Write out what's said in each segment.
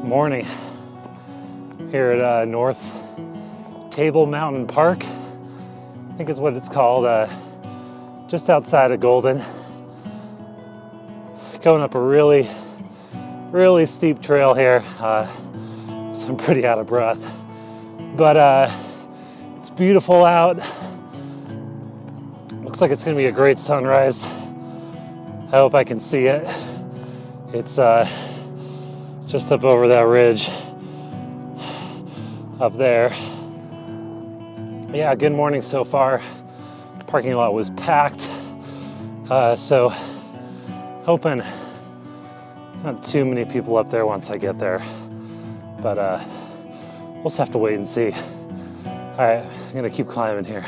Morning here at North Table Mountain Park. I think is what it's called, just outside of Golden. Going up a really steep trail here, so I'm pretty out of breath. But it's beautiful out. Looks like it's gonna be a great sunrise. I hope I can see it. It's just up over that ridge up there. Yeah, good morning so far. The parking lot was packed, so hoping not too many people up there once I get there, but we'll just have to wait and see. All right, I'm gonna keep climbing here.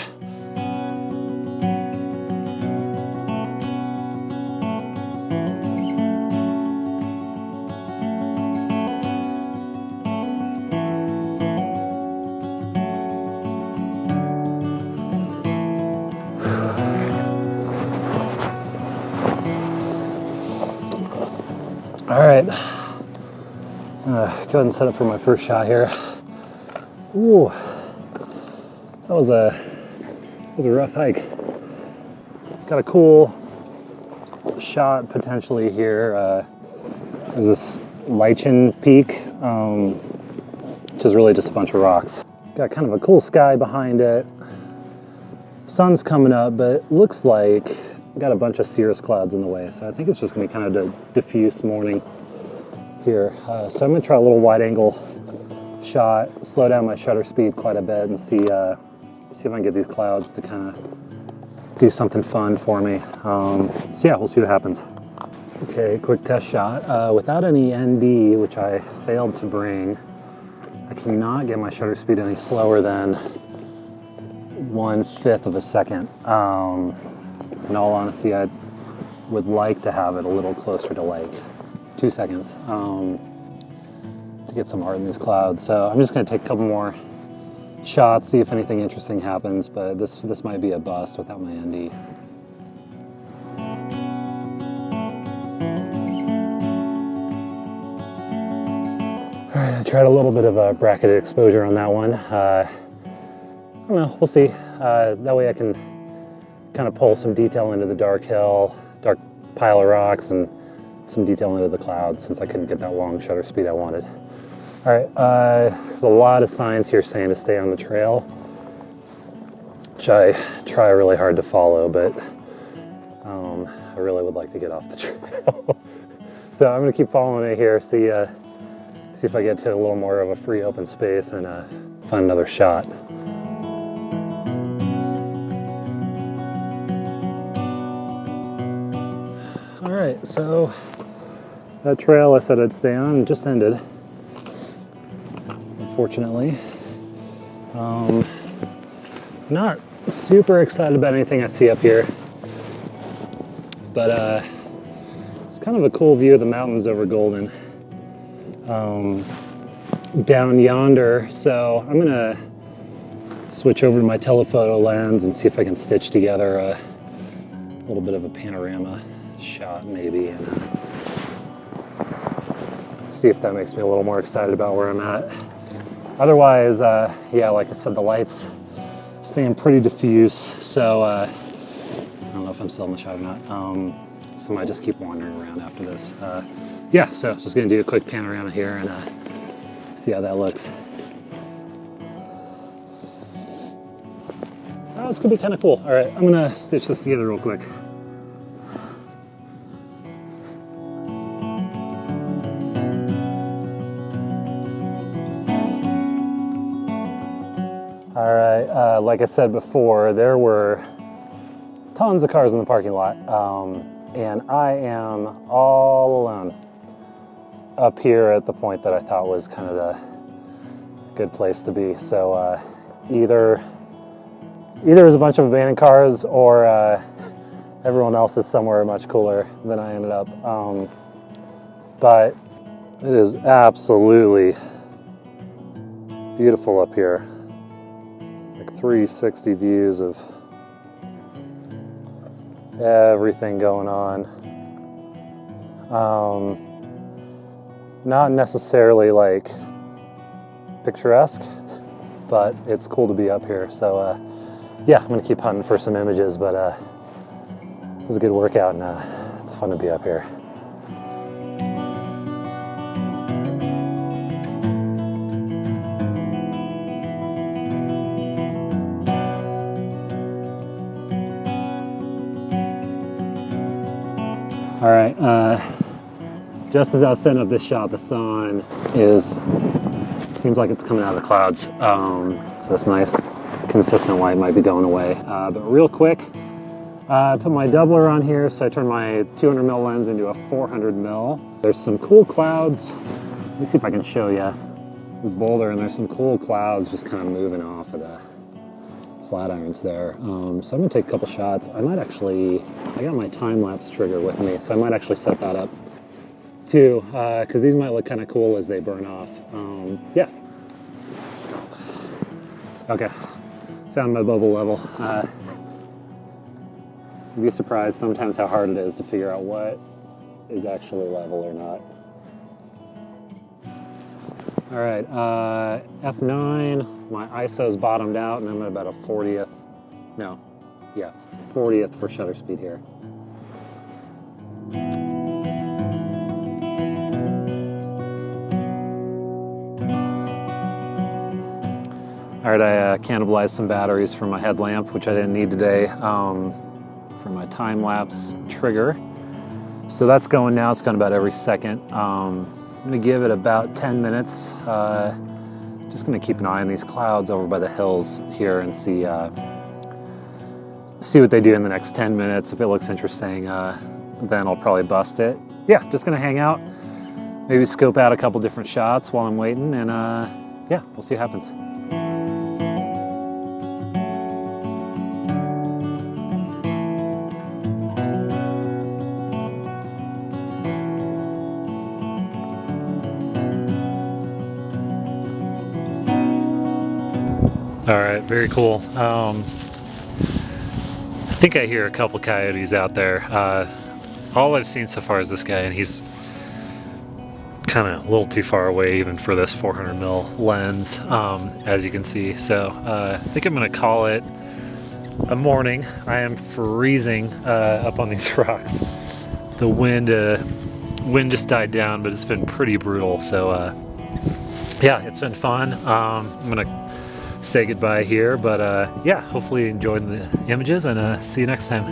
All right, go ahead and set up for my first shot here. Ooh, that was a rough hike. Got a cool shot potentially here. There's this lichen peak, which is really just a bunch of rocks. Got kind of a cool sky behind it. Sun's coming up, but it looks like got a bunch of cirrus clouds in the way, so I think it's just gonna be kind of a diffuse morning here. So I'm gonna try a little wide angle shot, slow down my shutter speed quite a bit, and see if I can get these clouds to kind of do something fun for me. So yeah, we'll see what happens. Okay, quick test shot. Without any ND, which I failed to bring, I cannot get my shutter speed any slower than 1/5 of a second. In all honesty, I would like to have it a little closer to like 2 seconds to get some art in these clouds. So I'm just going to take a couple more shots, see if anything interesting happens, but this might be a bust without my ND. All right, I tried a little bit of a bracketed exposure on that one. I don't know, we'll see. That way I can kind of pull some detail into the dark hill, dark pile of rocks, and some detail into the clouds since I couldn't get that long shutter speed I wanted. All right, there's a lot of signs here saying to stay on the trail, which I try really hard to follow, but I really would like to get off the trail. So I'm gonna keep following it here, see if I get to a little more of a free open space and find another shot. All right, so that trail I said I'd stay on just ended, unfortunately. Not super excited about anything I see up here, but it's kind of a cool view of the mountains over Golden down yonder. So I'm gonna switch over to my telephoto lens and see if I can stitch together a little bit of a panorama shot maybe, and see if that makes me a little more excited about where I'm at. Otherwise, yeah, like I said, the light's staying pretty diffuse, so I don't know if I'm still in the shot or not. So I might just keep wandering around after this. Yeah, so just gonna do a quick panorama here and see how that looks. This could be kind of cool. All right, I'm gonna stitch this together real quick. All right, like I said before, there were tons of cars in the parking lot, and I am all alone up here at the point that I thought was kind of the good place to be. So either there's a bunch of abandoned cars, or everyone else is somewhere much cooler than I ended up. But it is absolutely beautiful up here. 360 views of everything going on. Not necessarily like picturesque, but it's cool to be up here. So yeah, I'm gonna keep hunting for some images, but it was a good workout and it's fun to be up here. All right, just as I was setting up this shot, the sun seems like it's coming out of the clouds. So this nice consistent light might be going away. But real quick, I put my doubler on here, so I turned my 200 mil lens into a 400 mil. There's some cool clouds. Let me see if I can show you. This boulder, and there's some cool clouds just kind of moving off of the flat irons there. So I'm gonna take a couple shots. I got my time-lapse trigger with me, so I might actually set that up too, because these might look kind of cool as they burn off. Yeah. Okay, found my bubble level. You'd be surprised sometimes how hard it is to figure out what is actually level or not. All right, F9, my ISO's bottomed out and I'm at about a 40th, 40th for shutter speed here. All right, I cannibalized some batteries from my headlamp, which I didn't need today, for my time-lapse trigger. So that's going now, it's going about every second. I'm gonna give it about 10 minutes. Just gonna keep an eye on these clouds over by the hills here and see what they do in the next 10 minutes. If it looks interesting, then I'll probably bust it. Yeah, just gonna hang out, maybe scope out a couple different shots while I'm waiting, and yeah, we'll see what happens. All right, very cool. I think I hear a couple coyotes out there. All I've seen so far is this guy, and he's kind of a little too far away even for this 400 mil lens, as you can see. So I think I'm gonna call it a morning. I am freezing up on these rocks. The wind just died down, but it's been pretty brutal. So yeah, it's been fun. I'm gonna say goodbye here, but yeah, hopefully you enjoyed the images, and see you next time.